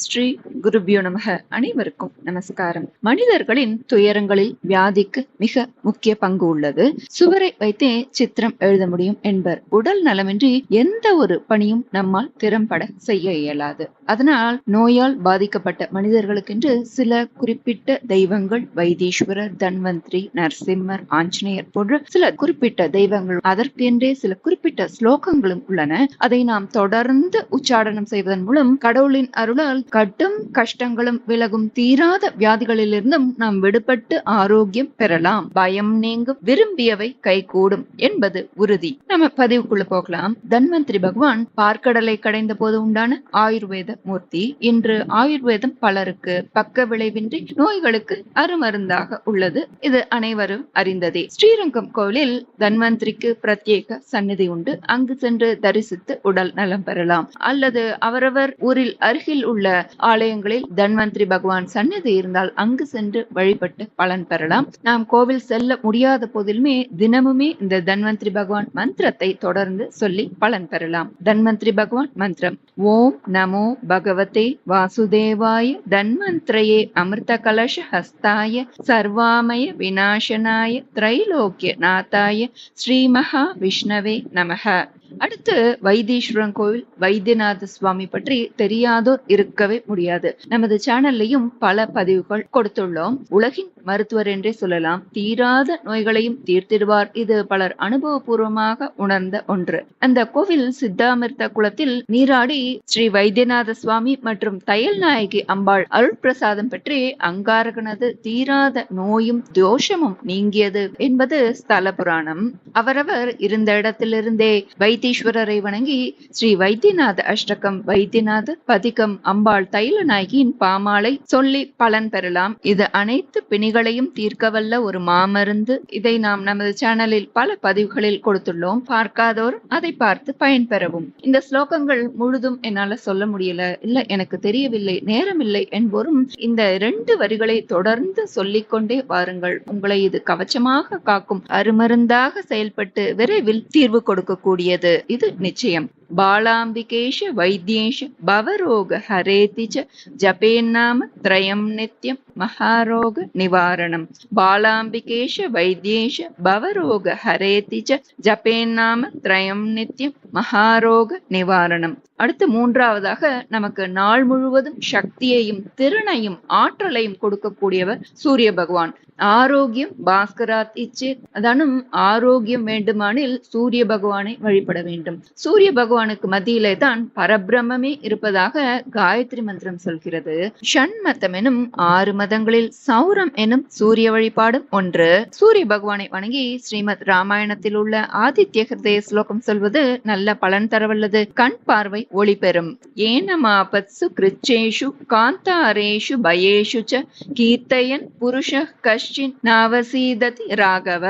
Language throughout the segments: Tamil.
ஸ்ரீ குருபியோ நமக. அனைவருக்கும் நமஸ்காரம். மனிதர்களின் துயரங்களில் வியாதிக்கு மிக முக்கிய பங்கு உள்ளது. சுவரை வைத்தே சித்திரம் எழுத முடியும் என்பர். உடல் நலமின்றி எந்த ஒரு பணியும் நம்மால் திறம்பட செய்ய இயலாது. அதனால் நோயால் பாதிக்கப்பட்ட மனிதர்களுக்கென்று சில குறிப்பிட்ட தெய்வங்கள், வைத்தீஸ்வரர், தன்வந்திரி, நரசிம்மர், ஆஞ்சநேயர் போன்ற சில குறிப்பிட்ட தெய்வங்கள், அதற்கென்றே சில குறிப்பிட்ட ஸ்லோகங்களும் உள்ளன. அதை நாம் தொடர்ந்து உச்சாடனம் செய்வதன் மூலம் கடவுளின் அருளால் கடும் கஷ்டங்களும் விலகும், தீராத வியாதிகளிலிருந்தும் நாம் விடுபட்டு ஆரோக்கியம் பெறலாம், பயம் நீங்கும், விரும்பியவை கைகூடும் என்பது உறுதி. நம்ம பதிவுக்குள்ள போகலாம். தன்வந்திரி பகவான் பார்க்கடலை கடைந்த போது உண்டான ஆயுர்வேத மூர்த்தி. இன்று ஆயுர்வேதம் பலருக்கு பக்க விளைவின்றி நோய்களுக்கு அருமருந்தாக உள்ளது. இது அனைவரும் அறிந்ததே. ஸ்ரீரங்கம் கோவிலில் தன்வந்திரிக்கு பிரத்யேக சந்நிதி உண்டு. அங்கு சென்று தரிசித்து உடல் நலம் பெறலாம். அல்லது அவரவர் ஊரில் அருகில் உள்ள ஆலயங்களில் தன்வந்திரி பகவான் சந்நிதி இருந்தால் அங்கு சென்று வழிபட்டு பலன் பெறலாம். நாம் கோவில் செல்ல முடியாத போதிலுமே தினமுமே இந்த தன்வந்திரி பகவான் மந்திரத்தை தொடர்ந்து சொல்லி பலன் பெறலாம். தன்வந்திரி பகவான் மந்திரம்: ஓம் நமோ பகவதே வாசுதேவாய தன்வந்திரயே அமிர்த கலச ஹஸ்தாய சர்வாமய விநாசனாய திரைலோக்கிய நாதாய ஸ்ரீ மகா விஷ்ணவே நமக. அடுத்து வைத்தீஸ்வரன் கோவில் வைத்தியநாத சுவாமி பற்றி தெரியாதோர் இருக்கவே முடியாது. நமது சேனல்லையும் பல பதிவுகள் கொடுத்துள்ளோம். உலகின் மருத்துவர் என்றே சொல்லலாம். தீராத நோய்களையும் தீர்த்திடுவார். இது பலர் அனுபவபூர்வமாக உணர்ந்த ஒன்று. அந்த கோவில் சித்தாமிர்த குளத்தில் நீராடி ஸ்ரீ வைத்தியநாத சுவாமி மற்றும் தையல் நாயகி அம்பாள் அருள் பிரசாதம் பெற்று அங்காரகனது தீராத நோயும் தோஷமும் நீங்கியது என்பது ஸ்தல புராணம். அவரவர் இருந்த இடத்திலிருந்தே வைத்தீஸ்வரரை வணங்கி ஸ்ரீ வைத்தியநாத அஷ்டகம், வைத்தியநாத பதிகம், அம்பாள் தைல நாயகியின் பாமாலை சொல்லி பலன் பெறலாம். இது அனைத்து பிணிகளையும் தீர்க்கவல்ல ஒரு மாமருந்து. இதை நாம் நமது சேனலில் பல பதிவுகளில் கொடுத்துள்ளோம். பார்க்காதோர் அதை பார்த்து பயன்பெறவும். இந்த ஸ்லோகங்கள் முழுதும் என்னால சொல்ல முடியல, இல்ல எனக்கு தெரியவில்லை, நேரமில்லை என்போரும் இந்த 2 வரிகளை தொடர்ந்து சொல்லிக்கொண்டே வாருங்கள். உங்களை இது கவச்சமாக காக்கும், அருமருந்தாக செயல்பட்டு விரைவில் தீர்வு கொடுக்கக்கூடியது. இது நிச்சயம். பாலாம்பிகேஷ வைத்யேஷ பவரோக ஹரேதிச்ச ஜபேன்னாம த்ரயம் நித்யம் மகாரோக நிவாரணம். பாலாம்பிகேஷ வைத்யேஷ பவரோக ஹரேதிச்ச ஜபேன்னாம த்ரயம் நித்யம் மகாரோக நிவாரணம். அடுத்து 3வதாக நமக்கு நாள் முழுவதும் சக்தியையும் திறனையும் ஆற்றலையும் கொடுக்கக்கூடியவர் சூரிய பகவான். ஆரோக்கியம் பாஸ்கராத் இச்சேத். அதானும் ஆரோக்கியம் வேண்டுமானில் சூரிய பகவானை வழிபட வேண்டும். சூரிய பகவானுக்கு மத்தியிலே தான் பரபிரம்மே இருப்பதாக காயத்ரி மந்திரம் சொல்கிறது. ஷண்மதம் எனும் 6 மதங்களில் சௌரம் எனும் சூரிய வழிபாடும் ஒன்று. சூரிய பகவானை வணங்கி ஸ்ரீமத் ராமாயணத்தில் உள்ள ஆதித்ய ஹிருதய ஸ்லோகம் சொல்வது நல்ல பலன் தரவல்லது. கண் பார்வை ஒளி பெறும். ஏனமாபத்சு கிருச்சேஷு காந்தாரேஷு பயேஷு ச கீர்த்தயன் புருஷ கஷ்டின் நாவசீததி ராகவ.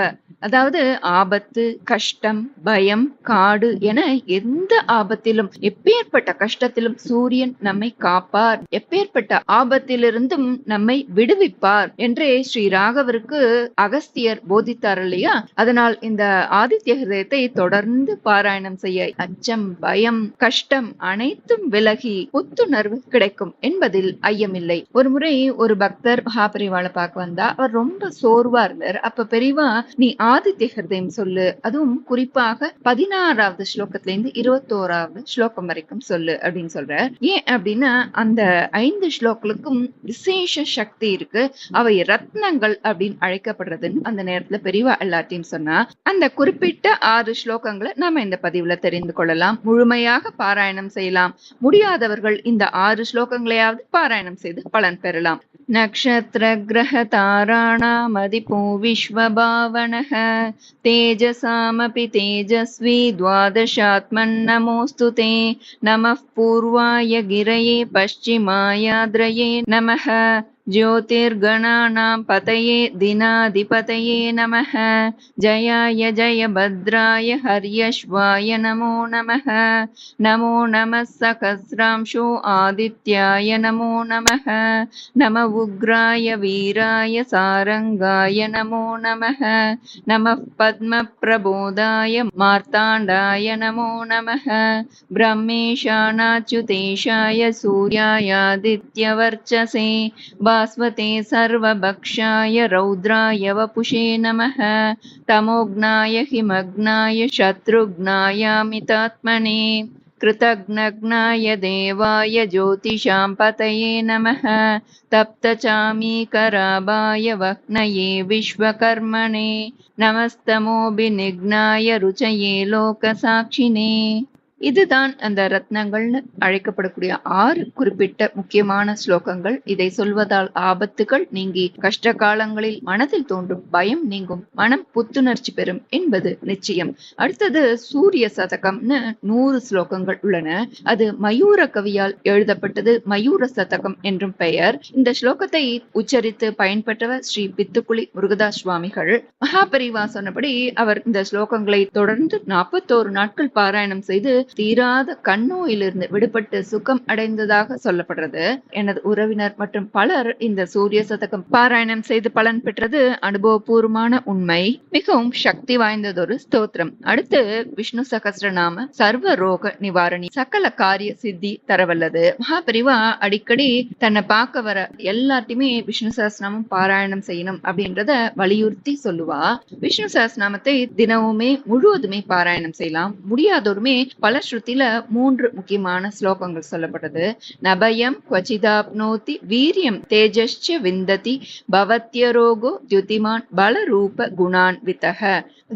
அதாவது ஆபத்து, கஷ்டம், பயம், காடு என எந்த ஆபத்திலும் எப்பேற்பட்ட கஷ்டத்திலும் சூரியன் நம்மை காப்பார், எப்பேற்பட்ட ஆபத்திலிருந்தும் நம்மை விடுவிப்பார் என்றே ஸ்ரீ ராகவருக்கு அகஸ்தியர் போதித்தார் இல்லையா? அதனால் இந்த ஆதித்ய ஹிருதயத்தை தொடர்ந்து பாராயணம் செய்ய அச்சம், பயம், கஷ்டம் அனைத்தும் விலகி புத்துணர்வு கிடைக்கும் என்பதில் ஐயமில்லை. ஒரு முறை ஒரு பக்தர் மகாபெரிவாளை பார்க்க வந்தா. அவர் ரொம்ப சோர்வா இருந்தார். அப்ப பெரியவா, நீ ஆதித்ய ஹிருதயம் சொல்லு, அதுவும் குறிப்பாக 16வது ஸ்லோகத்திலிருந்து 21வது ஸ்லோகம் வரைக்கும் சொல்லு அப்படின்னு சொல்ற. ஏன் அப்படின்னா அந்த 5 ஸ்லோகங்களுக்கும் விசேஷ சக்தி இருக்கு. அவை ரத்னங்கள் அப்படின்னு அழைக்கப்படுறதுன்னு அந்த நேரத்துல பெரியவா எல்லாத்தையும் சொன்னா. அந்த குறிப்பிட்ட 6 ஸ்லோகங்களை நாம இந்த பதிவுல தெரிந்து கொள்ளலாம். முழுமையாக பாராயணம் செய்யலாம். முடியாதவர்கள் இந்த 6 ஸ்லோகங்களையாவது பாராயணம் செய்து பலன் பெறலாம். நக்ஷத்ர கிரக தாராணாமதிபோ விஸ்வபாவனஹ தேஜசாமபி தேஜஸ்வி துவாதசாத்மன் நமோஸ்துதே நமः பூர்வாய கிரயே பश्चिमायाद्रये நமः ज्योतिर्गणानां पतये दिनाधिपतये नमः। जयाय जयभद्राय हर्यश्वाय नमो नमः। नमो नमः सहस्रांशो आदित्याय नमो नमः। नम उग्राय वीराय सारंगाय नमो नमः। नमः पद्मप्रबोधाय मार्ताण्डाय नमो नमः। ब्रह्मेशानाच्युतेशाय सूर्यायादित्यवर्चसे भास्वते सर्वभक्षाय रौद्राय वपुषे नमः। तमोघ्नाय हिमग्नाय शत्रुघ्नायामितात्मने कृतघ्नघ्नाय देवाय ज्योतिषां पतये नमः। तप्तचामीकराभाय वह्नये विश्वकर्मणे नमस्तमोभिनिघ्नाय रुचये लोकसाक्षिणे. இதுதான் அந்த ரத்னங்கள்னு அழைக்கப்படக்கூடிய 6 குறிப்பிட்ட முக்கியமான ஸ்லோகங்கள். இதை சொல்வதால் ஆபத்துகள் நீங்கி கஷ்ட காலங்களில் மனதில் தோன்றும் பயம் நீங்கும், மனம் புத்துணர்ச்சி பெறும் என்பது நிச்சயம். அடுத்தது சூரிய சதகம்னு 100 ஸ்லோகங்கள் உள்ளன. அது மயூர கவியால் எழுதப்பட்டது. மயூர சதகம் என்றும் பெயர். இந்த ஸ்லோகத்தை உச்சரித்து பயன்பெற்றவர் ஸ்ரீ பித்துக்குளி முருகதாஸ் சுவாமிகள். மகாபரிவா சொன்னபடி அவர் இந்த ஸ்லோகங்களை தொடர்ந்து 41 நாட்கள் பாராயணம் செய்து தீராத கண்ணோயிலிருந்து விடுபட்டு சுகம் அடைந்ததாக சொல்லப்படுறது. எனது உறவினர் மற்றும் பலர் இந்த சூரிய சதகம் பாராயணம் செய்து பலன் பெற்றது அனுபவபூர்வமான உண்மை. மிகவும் சக்தி வாய்ந்ததொரு ஸ்தோத்திரம். அடுத்து விஷ்ணு சகஸ்ரநாம சர்வ ரோக நிவாரணி, சகல காரிய சித்தி தரவல்லது. மகாபரிவா அடிக்கடி தன்னை பார்க்க வர எல்லாத்தையுமே விஷ்ணு சகஸ்ரநாமம் பாராயணம் செய்யணும் அப்படின்றத வலியுறுத்தி சொல்லுவா. விஷ்ணு சகஸ்ரநாமத்தை தினமுமே முழுவதுமே பாராயணம் செய்யலாம். முடியாதோருமே பல ஸ்ருதியில 3 முக்கியமான ஸ்லோகங்கள் சொல்லப்பட்டது. நபயம் குவச்சிதாப்னோதி வீரியம் தேஜஸ்ச விந்ததி பவத்யரோகோ த்யுதிமான் பலரூப குணான் வித்தக.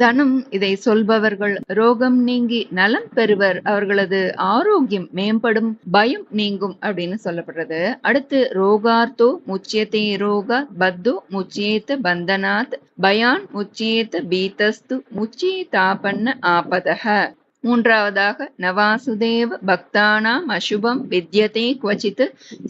தானும் இதை சொல்பவர்கள் ரோகம் நீங்கி நலம் பெறுவர், அவர்களது ஆரோக்கியம் மேம்படும், பயம் நீங்கும் அப்படின்னு சொல்லப்படுறது. அடுத்து ரோகார்த்தோ முச்சியதே ரோகாத் பத்தோ முச்சியேத பந்தனாத் பயான் முச்சியேத பீதஸ்து முச்சியேதாபன்ன ஆபதஹ. மூன்றாவதாக நவாசுதேவ பக்தானாம் அசுபம் வித்யதே குவச்சித்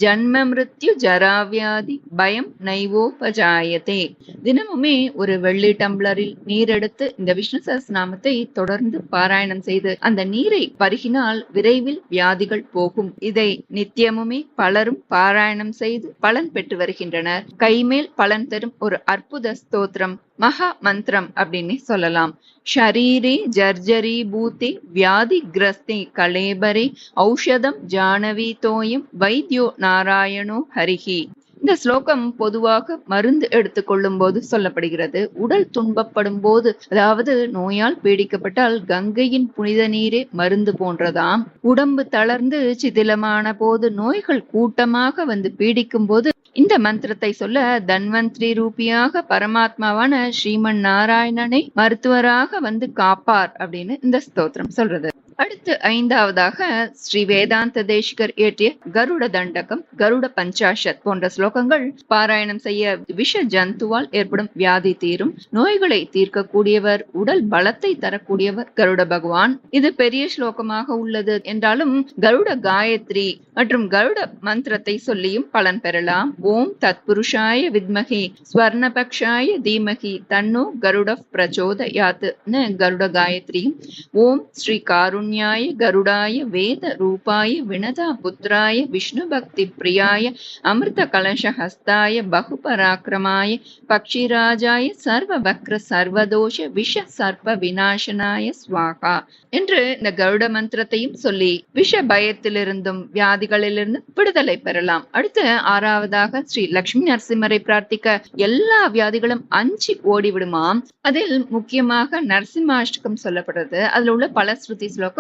ஜன்ம மிருத்யு ஜராவியாதி பயம் நைவோபஜாயதே. தினமுமே ஒரு வெள்ளி டம்ளரில் நீர் எடுத்து இந்த விஷ்ணு சஹஸ்ரநாமத்தை தொடர்ந்து பாராயணம் செய்து அந்த நீரை பருகினால் விரைவில் வியாதிகள் போகும். இதை நித்தியமுமே பலரும் பாராயணம் செய்து பலன் பெற்று வருகின்றனர். கைமேல் பலன் தரும் ஒரு அற்புத ஸ்தோத்திரம், மகா மந்திரம் அப்படின்னு சொல்லலாம். ஷரீரே ஜர்ஜரி பூதே வியாதி கிரஸ்தே கலேபரே ஔஷதம் ஜானவீதோயம் வைத்யோ நாராயணோ ஹரிஹி. இந்த ஸ்லோகம் பொதுவாக மருந்து எடுத்துக்கொள்ளும் போது சொல்லப்படுகிறது. உடல் துன்பப்படும் போது, அதாவது நோயால் பீடிக்கப்பட்டால் கங்கையின் புனித நீரே மருந்து போன்றதாம். உடம்பு தளர்ந்து சிதிலமான போது, நோய்கள் கூட்டமாக வந்து பீடிக்கும் போது இந்த மந்திரத்தை சொல்ல தன்வந்திரி ரூபியாக பரமாத்மாவான ஸ்ரீமன் நாராயணனை மருத்துவராக வந்து காப்பார் அப்படின்னு இந்த ஸ்தோத்திரம் சொல்றது. அடுத்து 5வதாக ஸ்ரீ வேதாந்த தேசிகர் இயற்றிய கருட தண்டகம், கருட பஞ்சாஷத் போன்ற ஸ்லோகங்கள் பாராயணம் செய்ய விஷ ஜந்துவால் ஏற்படும் வியாதி தீரும், நோய்களை தீர்க்கக்கூடியவர், உடல் பலத்தை தரக்கூடியவர் கருட பகவான். இது பெரிய ஸ்லோகமாக உள்ளது என்றாலும் கருட காயத்ரி மற்றும் கருட மந்திரத்தை சொல்லியும் பலன் பெறலாம். ஓம் தத்புருஷாய வித்மகி ஸ்வர்ணபக்ஷாய தீமகி தன்னோ கருட பிரச்சோதயாத் கருட காயத்ரியும், ஓம் ஸ்ரீ காருண்யாய கருடாய வேத ரூபாய வினதா புத்திராய விஷ்ணு பக்தி பிரியாய அமிர்த கலச ஹஸ்தாய பகுபராக்கிரமாய பக்ஷிராஜாய சர்வ வக்ர சர்வதோஷ விஷ சர்ப்ப விநாசனாய ஸ்வாகா என்று இந்த கருட மந்திரத்தையும் சொல்லி விஷ பயத்திலிருந்தும் வியாதிகளிலிருந்து விடுதலை பெறலாம். அடுத்து 6வதாக ஸ்ரீ லட்சுமி நரசிம்மரை பிரார்த்திக்க எல்லா வியாதிகளும் அஞ்சி ஓடிவிடுமாம். அதில் முக்கியமாக நரசிம்மாஷ்டகம் சொல்லப்படுறது. அதுல உள்ள பல ஸ்ருதி ஸ்லோகம்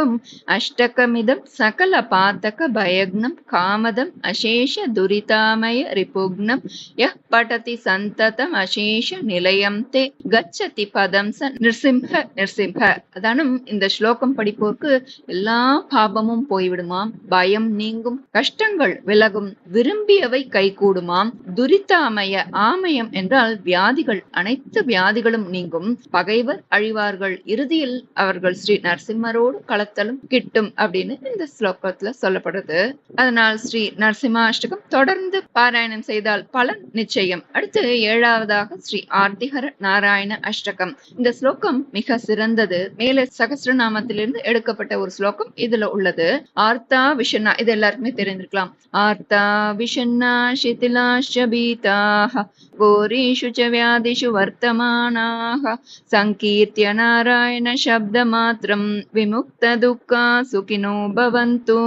அஷ்டகமிதம் சகல பாத்தக பயக்னம் காமதம் அசேஷ துரிதாமய ரிபுக்னம் யஹ் படதி சந்ததம் அசேஷ நிலையம் தே கச்சதி பதம் ச நிர்சிம்ஹ நிர்சிம்ஹ. அதானும் இந்த ஸ்லோகம் படிப்போருக்கு எல்லா பாபமும் போய்விடுமாம், பயம் நீங்கும், கஷ்டங்கள் விலகும், விரும்பியவை கைகூடுமாம். துரிதாமய, ஆமயம் என்றால் வியாதிகள், அனைத்து வியாதிகளும் நீங்கும், பகைவர் அழிவார்கள், இறுதியில் அவர்கள் ஸ்ரீ நரசிம்மரோடு அளத்தலும் கிட்டும் அப்படின்னு இந்த ஸ்லோகத்துல சொல்லப்படுது. அதனால் ஸ்ரீ நரசிம்ம அஷ்டகம் தொடர்ந்து பாராயணம் செய்தால் பலன் நிச்சயம். அடுத்து 7வதாக ஸ்ரீ ஆர்த்திஹர நாராயண அஷ்டகம். இந்த ஸ்லோகம் மிக சிறந்தது. மேலே சகஸ்ரநாமத்திலிருந்து எடுக்கப்பட்ட ஒரு ஸ்லோகம் இதுல உள்ளது. ஆர்த்தா விஷண்ணா, இது எல்லாருக்குமே தெரிந்திருக்கலாம். ஆர்த்தா விஷண்ணா சிதிலாஷ பீதாக கோரீஷு ச வியாதிஷு வர்த்தமானாக சங்கீர்த்திய நாராயண சப்த மாத்திரம் விமுக்த துக்கா சுகினோ பவந்து.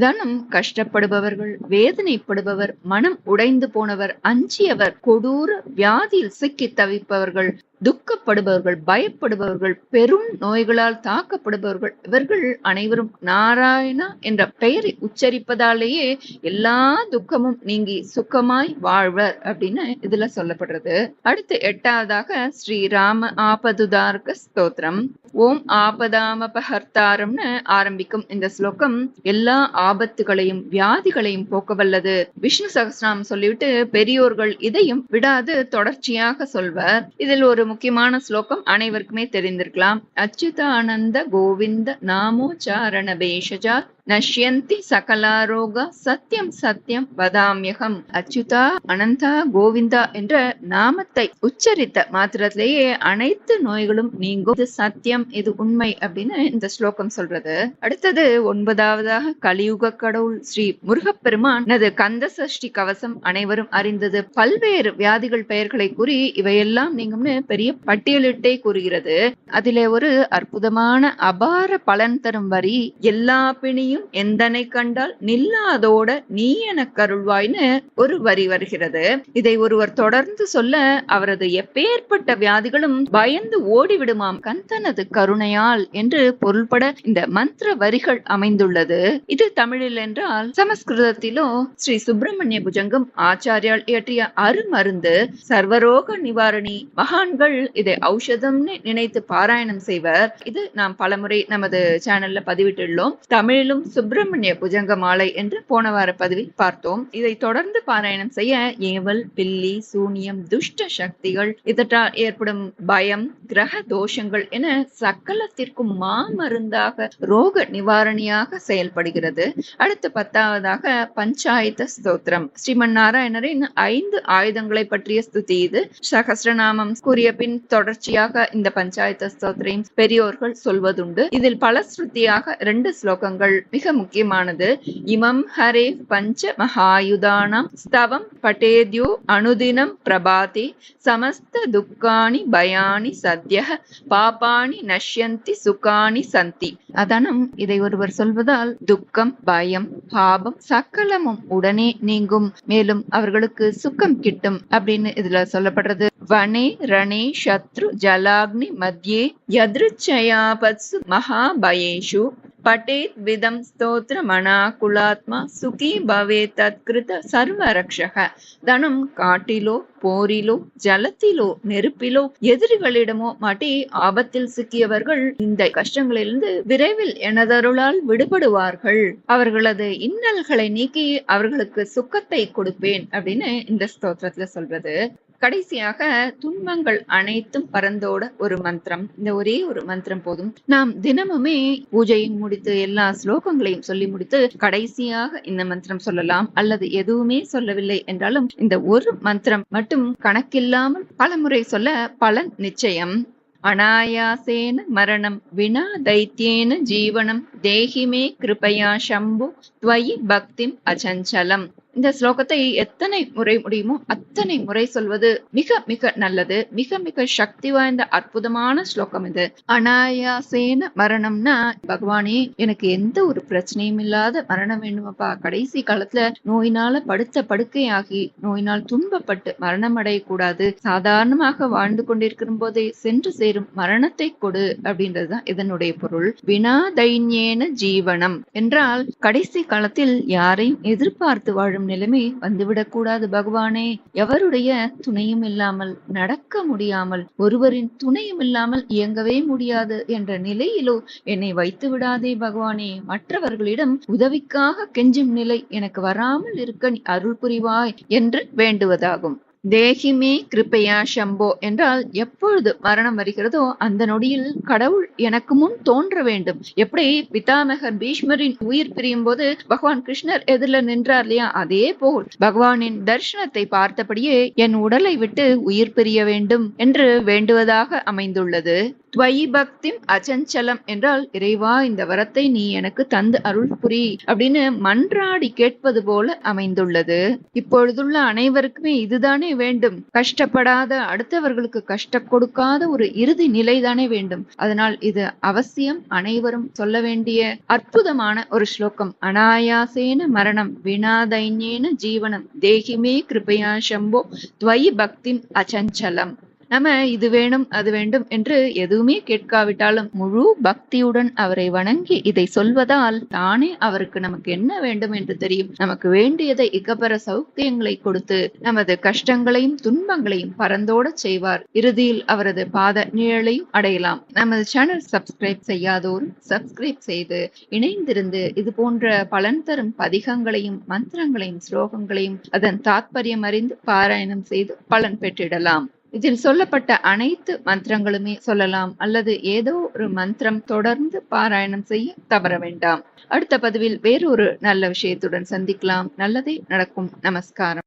தானம் கஷ்டப்படுபவர்கள், வேதனைப்படுபவர், மனம் உடைந்து போனவர், அஞ்சியவர், கொடூர வியாதியில் சிக்கி தவிப்பவர்கள், துக்கப்படுபவர்கள், பயப்படுபவர்கள், பெரும் நோய்களால் தாக்கப்படுபவர்கள், இவர்கள் அனைவரும் நாராயணா என்ற பெயரை உச்சரிப்பதாலேயே எல்லா துக்கமும் நீங்கி சுகமாய் வாழ்வர் அப்படின்னு இதுல சொல்லப்படுறது. அடுத்து 8வதாக ஸ்ரீராம ஆபதுதார்க ஸ்தோத்திரம். ஓம் ஆபதாமபஹர்த்தாரம்னு ஆரம்பிக்கும் இந்த ஸ்லோகம் எல்லா ஆபத்துகளையும் வியாதிகளையும் போக்க வல்லது. விஷ்ணு சகஸ்ரநாமம் சொல்லிவிட்டு பெரியோர்கள் இதையும் விடாது தொடர்ச்சியாக சொல்வர். இதில் ஒரு முக்கியமான ஸ்லோகம் அனைவருக்குமே தெரிந்திருக்கலாம். அச்சுதானந்த கோவிந்த நாமோச்சாரண பேஷஜா நஷ்யந்தி சகலாரோக சத்தியம் சத்தியம் வதாமியகம். அச்சுதா அனந்தா கோவிந்தா என்ற நாமத்தை உச்சரித்த மாத்திரத்திலேயே அனைத்து நோய்களும் நீங்கும். இது சத்தியம், இது உண்மை அப்படின்னு இந்த ஸ்லோகம் சொல்றது. அடுத்தது 9வதாக கலியுக கடவுள் ஸ்ரீ முருகப்பெருமான் கந்த சஷ்டி கவசம் அனைவரும் அறிந்தது. பல்வேறு வியாதிகள் பெயர்களை கூறி இவையெல்லாம் நீங்கும்னு பெரிய பட்டியலிட்டே கூறுகிறது. அதிலே ஒரு அற்புதமான அபார பலன் தரும் வரி, எல்லா பிணியும் எந்தனை கண்டால் நில்லாதோட நீ என கருள்வாய்னு ஒரு வரி வருகிறது. இதை ஒருவர் தொடர்ந்து சொல்ல அவரது எப்பேற்பட்ட வியாதிகளும் பயந்து ஓடிவிடுமாம் கந்தனது கருணையால் என்று பொருள்பட இந்த மந்திர வரிகள் அமைந்துள்ளது. இது தமிழில் என்றால் சமஸ்கிருதத்திலோ ஸ்ரீ சுப்பிரமணிய புஜங்கம் ஆச்சாரியால் இயற்றிய அருமருந்து, சர்வரோக நிவாரணி. மகான்கள் இதை ஔஷதம்னு நினைத்து பாராயணம் செய்வர். இது நாம் பலமுறை நமது சேனல்ல பதிவிட்டுள்ளோம். தமிழிலும் சுப்பிரமணிய புஜங்க மாலை என்று போன வார பதிவில் பார்த்தோம். இதை தொடர்ந்து பாராயணம் செய்ய ஏவல், பில்லி, சூனியம், துஷ்ட சக்திகள், இதற்றால் ஏற்படும் பயம், கிரக தோஷங்கள் என சக்கலத்திற்கும் மாமருந்தாக ரோக நிவாரணியாக செயல்படுகிறது. அடுத்து 10வதாக பஞ்சாயத்த ஸ்தோத்திரம். ஸ்ரீமன் நாராயணரின் 5 ஆயுதங்களை பற்றிய ஸ்துதி இது. சகஸ்ரநாமம் கூறிய பின் தொடர்ச்சியாக இந்த பஞ்சாயத்த ஸ்தோத்திரம் பெரியோர்கள் சொல்வதுண்டு. இதில் பல ஸ்ருதியாக 2 ஸ்லோகங்கள் மிக முக்கியமானது. இமம் ஹரே பஞ்ச மகாயுதானாம் ஸ்தவம் பட்டேத்யோ அனுதினம் பிரபாதே சமஸ்த துக்கானி பயானி சத்யஹ பாபானி நஷ்யந்தி சுகானி சந்தி. அதனும் இதை ஒருவர் சொல்வதால் துக்கம், பயம், பாபம் சக்கலமும் உடனே நீங்கும், மேலும் அவர்களுக்கு சுக்கம் கிட்டும் அப்படின்னு இதுல சொல்லப்படுறது. வனே ரணே சத்ரு ஜலாக்னி மத்யே யத்ருச்சயாபத்சு மகாபயேஷு பட்டேத் விதம் ஸ்தோத்திர மனாகுலாத்மா சுகி பவே தத்கிருத சர்வரக்ஷக. தனும் காட்டிலோ போரிலோ ஜலத்திலோ நெருப்பிலோ எதிரிகளிடமோ மாட்டி ஆபத்தில் சிக்கியவர்கள் இந்த கஷ்டங்களிலிருந்து விரைவில் எனதருளால் விடுபடுவார்கள். அவர்களது இன்னல்களை நீக்கி அவர்களுக்கு சுக்கத்தை கொடுப்பேன் அப்படின்னு இந்த ஸ்தோத்திரத்துல சொல்றது. கடைசியாக துன்பங்கள் அனைத்தும் பறந்தோட ஒரு மந்திரம். இந்த ஒரே ஒரு மந்திரம் போதும். நாம் தினமுமே பூஜையும் முடித்து எல்லா ஸ்லோகங்களையும் சொல்லி முடித்து கடைசியாக இந்த மந்திரம் சொல்லலாம். அல்லது எதுவுமே சொல்லவில்லை என்றாலும் இந்த ஒரு மந்திரம் மட்டும் கணக்கில்லாமல் பலமுறை சொல்ல பலன் நிச்சயம். அநாயாசேன மரணம் வினா தைத்யேன ஜீவனம் தேஹிமே கிருபயா சம்பு த்வயி பக்திம் அச்சஞ்சலம். இந்த ஸ்லோகத்தை எத்தனை முறை முடியுமோ அத்தனை முறை சொல்வது மிக மிக நல்லது. மிக மிக சக்தி வாய்ந்த அற்புதமான ஸ்லோகம் இது. அநாயாசேன மரணம்னா, பகவானே எனக்கு எந்த ஒரு பிரச்சனையும் இல்லாத மரணம் வேண்டுமப்பா. கடைசி காலத்துல நோயினால படுத்த படுக்கையாகி நோயினால் துன்பப்பட்டு மரணம் அடையக்கூடாது. சாதாரணமாக வாழ்ந்து கொண்டிருக்கும் போதே சென்று சேரும் மரணத்தை கொடு அப்படின்றதுதான் இதனுடைய பொருள். வினா தைன்யேன ஜீவனம் என்றால் கடைசி காலத்தில் யாரையும் எதிர்பார்த்து வாழும் நிலைமை வந்துவிடக் கூடாது பகவானே. எவருடைய துணையும் இல்லாமல் நடக்க முடியாமல், ஒருவரின் துணையும் இல்லாமல் இயங்கவே முடியாது என்ற நிலையிலோ என்னை வைத்து விடாதே பகவானே. மற்றவர்களிடம் உதவிக்காக கெஞ்சும் நிலை எனக்கு வராமல் இருக்க நீ அருள் புரிவாய் என்று வேண்டுவதாகும். தேஹிமே கிருபையா சம்போ என்றால் எப்பொழுது மரணம் வருகிறதோ அந்த நொடியில் கடவுள் எனக்கு முன் தோன்ற வேண்டும். எப்படி பிதாமகர் பீஷ்மரின் உயிர் பிரியும் போது பகவான் கிருஷ்ணர் எதிரில் நின்றார் இல்லையா, அதே போல் பகவானின் தரிசனத்தை பார்த்தபடியே என் உடலை விட்டு உயிர் பிரிய வேண்டும் என்று வேண்டுவதாக அமைந்துள்ளது. துவயி பக்திம் அச்சஞ்சலம் என்றால் இறைவா இந்த வரத்தை நீ எனக்கு தந்து அருள் புரி அப்படின்னு மன்றாடி கேட்பது போல அமைந்துள்ளது. இப்பொழுதுள்ள அனைவருக்குமே இதுதானே வேண்டும். கஷ்டப்படாத, அடுத்தவர்களுக்கு கஷ்டம் கொடுக்காத ஒரு இறுதி நிலைதானே வேண்டும். அதனால் இது அவசியம் அனைவரும் சொல்ல வேண்டிய அற்புதமான ஒரு ஸ்லோகம். அனாயாசேன மரணம் வினாதைன்யேன ஜீவனம் தேகிமே கிருபையா சம்போ துவயி பக்திம் அச்சஞ்சலம். நம்ம இது வேணும் அது வேண்டும் என்று எதுவுமே கேட்காவிட்டாலும் முழு பக்தியுடன் அவரை வணங்கி இதை சொல்வதால் தானே அவருக்கு நமக்கு என்ன வேண்டும் என்று தெரியும். நமக்கு வேண்டியதை இகபர சௌக்கியங்களை கொடுத்து நமது கஷ்டங்களையும் துன்பங்களையும் பறந்தோட செய்வார். இறுதியில் அவரது பாத நிழலையும் அடையலாம். நமது சேனல் சப்ஸ்கிரைப் செய்யாதோரும் சப்ஸ்கிரைப் செய்து இணைந்திருந்து இது போன்ற பலன் தரும் பதிகங்களையும் மந்திரங்களையும் ஸ்லோகங்களையும் அதன் தாத்பரியம் அறிந்து பாராயணம் செய்து பலன் பெற்றிடலாம். இதில் சொல்லப்பட்ட அனைத்து மந்திரங்களுமே சொல்லலாம் அல்லது ஏதோ ஒரு மந்திரம் தொடர்ந்து பாராயணம் செய்ய தவற வேண்டாம். அடுத்த பதிவில் வேறொரு நல்ல விஷயத்துடன் சந்திக்கலாம். நல்லதே நடக்கும். நமஸ்காரம்.